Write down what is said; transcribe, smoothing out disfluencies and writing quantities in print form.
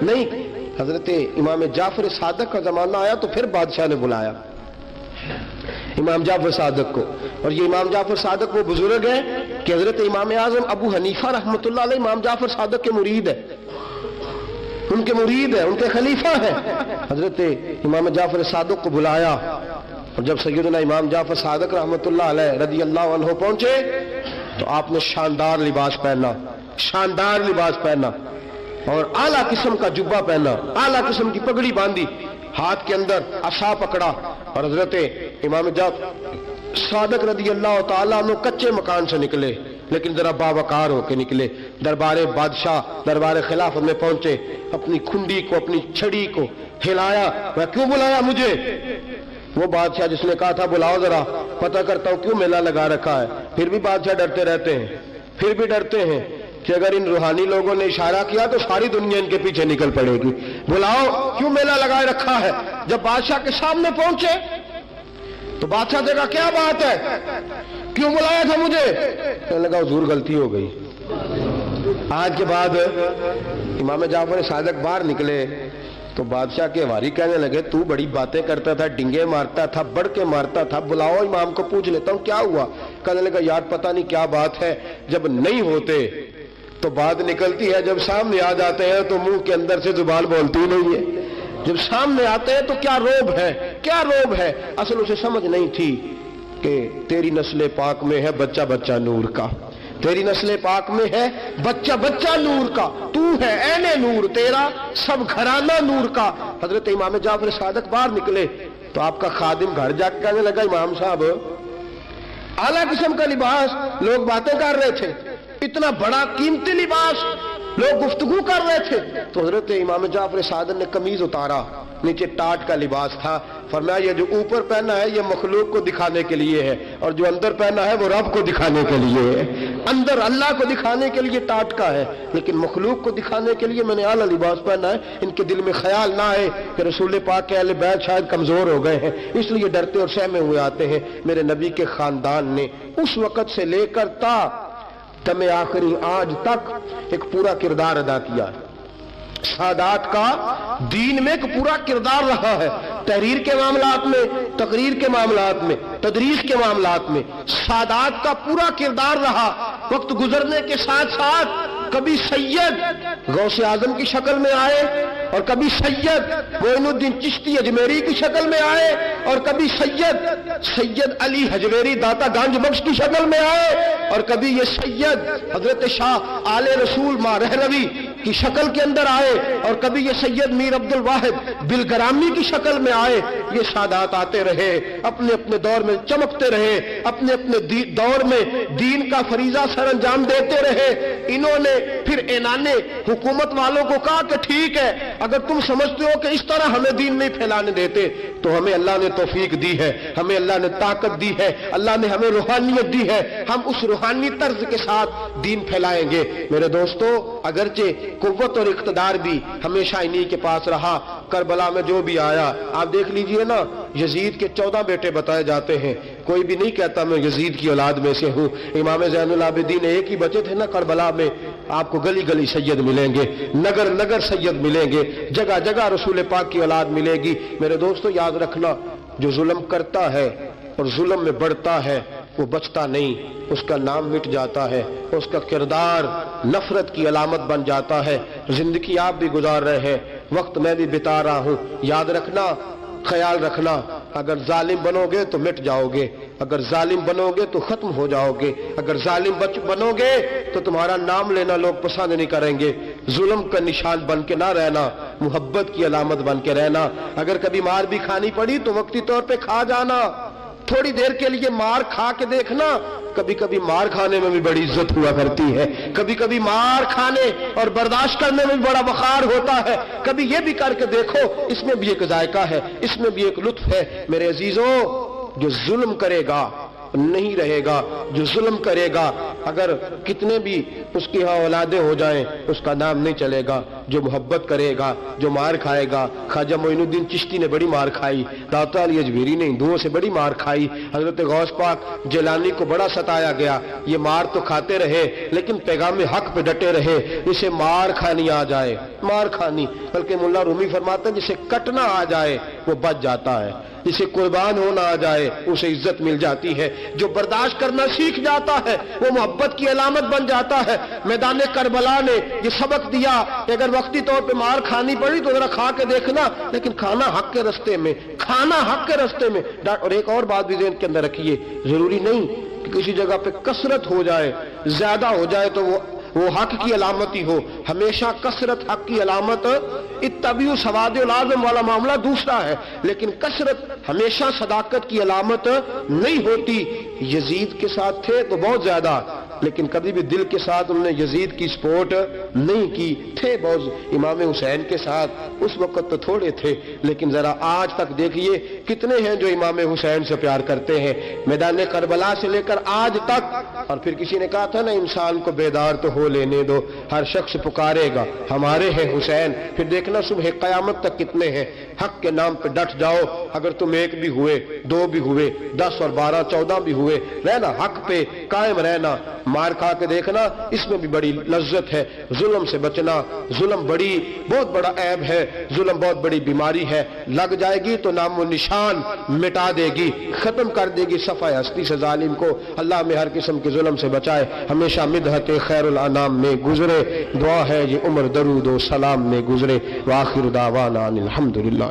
نہیں، حضرت امام جعفر صادق کا زمانہ آیا تو پھر بادشاہ نے بلایا امام جعفر صادق کو. اور یہ امام جعفر صادق وہ بزرگ ہیں کہ حضرت امام اعظم ابو حنیفہ رحمۃ اللہ علیہ امام جعفر صادق کے مرید ہیں، ان کے مرید ہیں، ان کے خلیفہ ہیں. حضرت امام جعفر صادق کو بلایا، اور جب سیدنا امام جعفر صادق رحمۃ اللہ علیہ رضی اللہ عنہ پہنچے تو آپ نے شاندار لباس پہنا، شاندار لباس پہنا اور اعلیٰ قسم کا جبہ پہنا، اعلیٰ قسم کی پگڑی باندھی، ہاتھ کے اندر عصا پکڑا. اور حضرت امام جعفر صادق رضی اللہ تعالیٰ عنہ کچے مکان سے نکلے لیکن ذرا باوقار ہو کے نکلے، دربار بادشاہ دربار خلافت میں پہنچے، اپنی کھنڈی کو اپنی چھڑی کو ہلایا. وہ کیوں بلایا مجھے؟ وہ بادشاہ جس نے کہا تھا بلاؤ ذرا پتہ کرتا ہوں کیوں میلہ لگا رکھا ہے. پھر بھی بادشاہ ڈرتے رہتے ہیں، پھر بھی ڈرتے ہیں کہ اگر ان روحانی لوگوں نے اشارہ کیا تو ساری دنیا ان کے پیچھے نکل پڑے گی. بلاؤ کیوں میلہ لگائے رکھا ہے؟ جب بادشاہ کے سامنے پہنچے تو بادشاہ نے کہا کیا بات ہے، کیوں بلایا تھا مجھے؟ کہنے لگا حضور غلطی ہو گئی. آج کے بعد امام جعفر صادق باہر نکلے تو بادشاہ کے واری کہنے لگے تو بڑی باتیں کرتا تھا، ڈنگے مارتا تھا، بڑھ کے مارتا تھا، بلاؤ امام کو پوچھ لیتا ہوں کیا ہوا. کہنے لگا یار پتہ نہیں کیا بات ہے، جب نہیں ہوتے تو بات نکلتی ہے، جب سامنے آ جاتے ہیں تو منہ کے اندر سے زبان بولتی نہیں ہے. جب سامنے آتے ہیں تو کیا روب ہے، کیا روب ہے. اصل اسے سمجھ نہیں تھی کہ تیری نسل پاک میں ہے بچہ بچہ نور کا، تیری نسل پاک میں ہے بچہ بچہ نور کا، تو ہے عین نور، تیرا سب گھرانہ نور کا. حضرت امام جعفر صادق باہر نکلے تو آپ کا خادم گھر جا کے کہنے لگا امام صاحب اعلیٰ قسم کا لباس، لوگ باتیں کر رہے تھے، اتنا بڑا قیمتی لباس، لوگ گفتگو کر رہے تھے. تو حضرت امام جعفر صادق نے قمیض اتارا، نیچے ٹاٹ کا لباس تھا، فرمایا یہ جو اوپر پہنا ہے یہ مخلوق کو دکھانے کے لیے ہے اور جو اندر پہنا ہے وہ رب کو دکھانے کے لیے ہے. اندر اللہ کو دکھانے کے لیے ٹاٹ کا ہے لیکن مخلوق کو دکھانے کے لیے میں نے اعلیٰ لباس پہنا ہے. ان کے دل میں خیال نہ آئے کہ رسول پاک کے اہل بیت شاید کمزور ہو گئے ہیں اس لیے ڈرتے اور سہمے ہوئے آتے ہیں. میرے نبی کے خاندان نے اس وقت سے لے کر تا دم آخری آج تک ایک پورا کردار ادا کیا ہے. سادات کا دین میں ایک پورا کردار رہا ہے. تحریر کے معاملات میں، تقریر کے معاملات میں، تدریس کے معاملات میں سادات کا پورا کردار رہا. وقت گزرنے کے ساتھ ساتھ کبھی سید غوث اعظم کی شکل میں آئے اور کبھی سید معین الدین چشتی اجمیری کی شکل میں آئے اور کبھی سید علی حجویری داتا گنج بخش کی شکل میں آئے اور کبھی یہ سید حضرت شاہ آل رسول ماں رہروی کی شکل کے اندر آئے اور کبھی یہ سید میر عبد الواحد بلگرامی کی شکل میں آئے. یہ سادات آتے رہے، اپنے اپنے دور میں چمکتے رہے، اپنے اپنے دور میں دین کا فریضہ سر انجام دیتے رہے. انہوں نے پھر اعلان حکومت والوں کو کہا کہ ٹھیک ہے اگر تم سمجھتے ہو کہ اس طرح ہمیں دین نہیں پھیلانے دیتے تو ہمیں اللہ نے توفیق دی ہے، ہمیں اللہ نے طاقت دی ہے، اللہ نے ہمیں روحانیت دی ہے، ہم اس روحانی طرز کے ساتھ دین پھیلائیں گے. میرے دوستو اگرچہ قوت اور اقتدار بھی ہمیشہ انہی کے پاس رہا. کربلا میں جو بھی آیا آپ دیکھ لیجئے نا، یزید کے 14 بیٹے بتائے جاتے ہیں، کوئی بھی نہیں کہتا میں یزید کی اولاد میں سے ہوں. امام زین العابدین ایک ہی بچے تھے نا کربلا میں. آپ کو گلی گلی سید ملیں گے، نگر نگر سید ملیں گے، جگہ جگہ رسول پاک کی اولاد ملے گی. میرے دوستو یاد رکھنا جو ظلم کرتا ہے اور ظلم میں بڑھتا ہے وہ بچتا نہیں، اس کا نام مٹ جاتا ہے، اس کا کردار نفرت کی علامت بن جاتا ہے. زندگی آپ بھی گزار رہے ہیں، وقت میں بھی بتا رہا ہوں. یاد رکھنا، خیال رکھنا، اگر ظالم بنو گے تو مٹ جاؤ گے، اگر ظالم بنو گے تو ختم ہو جاؤ گے، اگر ظالم بنو گے تو تمہارا نام لینا لوگ پسند نہیں کریں گے. ظلم کا نشان بن کے نہ رہنا، محبت کی علامت بن کے رہنا. اگر کبھی مار بھی کھانی پڑی تو وقتی طور پہ کھا جانا، تھوڑی دیر کے لیے مار کھا کے دیکھنا. کبھی کبھی مار کھانے میں بھی بڑی عزت ہوا کرتی ہے، کبھی کبھی مار کھانے اور برداشت کرنے میں بھی بڑا وقار ہوتا ہے. کبھی یہ بھی کر کے دیکھو، اس میں بھی ایک ذائقہ ہے، اس میں بھی ایک لطف ہے. میرے عزیزوں جو ظلم کرے گا نہیں رہے گا، جو ظلم کرے گا اگر کتنے بھی اس کی اولادیں ہو جائیں اس کا نام نہیں چلے گا. جو محبت کرے گا، جو مار کھائے گا. خواجہ معین الدین چشتی نے بڑی مار کھائی، داتا علی اجمیری نے ہندوؤں سے بڑی مار کھائی، حضرت غوث پاک جیلانی کو بڑا ستایا گیا. یہ مار تو کھاتے رہے لیکن پیغام حق پہ ڈٹے رہے، جسے مار کھانی آ جائے مار کھانی، بلکہ مولا رومی فرماتے ہیں جسے کٹنا آ جائے وہ بچ جاتا ہے، جسے قربان ہونا آ جائے اسے عزت مل جاتی ہے، جو برداشت کرنا سیکھ جاتا ہے وہ محبت کی علامت بن جاتا ہے۔ میدان کربلا نے یہ سبق دیا کہ اگر وقتی طور پہ مار کھانی پڑی تو ذرا کھا کے دیکھنا، لیکن کھانا حق کے رستے میں، کھانا حق کے رستے میں۔ اور ایک اور بات بھی ذہن کے اندر رکھیے، ضروری نہیں کہ کسی جگہ پہ کثرت ہو جائے، زیادہ ہو جائے تو وہ حق کی علامت ہی ہو، ہمیشہ کثرت حق کی علامت۔ اتبعوا سواد العظم والا معاملہ دوسرا ہے، لیکن کثرت ہمیشہ صداقت کی علامت نہیں ہوتی۔ یزید کے ساتھ تھے تو بہت زیادہ، لیکن کبھی بھی دل کے ساتھ انہوں نے یزید کی سپورٹ نہیں کی، تھے بہت امام حسین کے ساتھ، اس وقت تو تھوڑے تھے، لیکن ذرا آج تک دیکھیے کتنے ہیں جو امام حسین سے پیار کرتے ہیں، میدان کربلا سے لے کر آج تک۔ اور پھر کسی نے کہا تھا نا انسان کو بیدار تو ہو لینے دو، ہر شخص پکارے گا ہمارے ہیں حسین، پھر دیکھنا صبح قیامت تک کتنے ہیں۔ حق کے نام پہ ڈٹ جاؤ، اگر تم ایک بھی ہوئے، دو بھی ہوئے، 10 اور 12 14 بھی ہوئے، رہنا حق پہ قائم رہنا، مار کھا کے دیکھنا، اس میں بھی بڑی لذت ہے۔ ظلم سے بچنا، ظلم بہت بڑا عیب ہے، ظلم بہت بڑی بیماری ہے، لگ جائے گی تو نام و نشان مٹا دے گی، ختم کر دے گی صفحہ ہستی سے ظالم کو۔ اللہ میں ہر قسم کے ظلم سے بچائے، ہمیشہ مدحت خیر الانام میں گزرے، دعا ہے یہ عمر درود و سلام میں گزرے۔ وآخر دعوانا الحمدللہ۔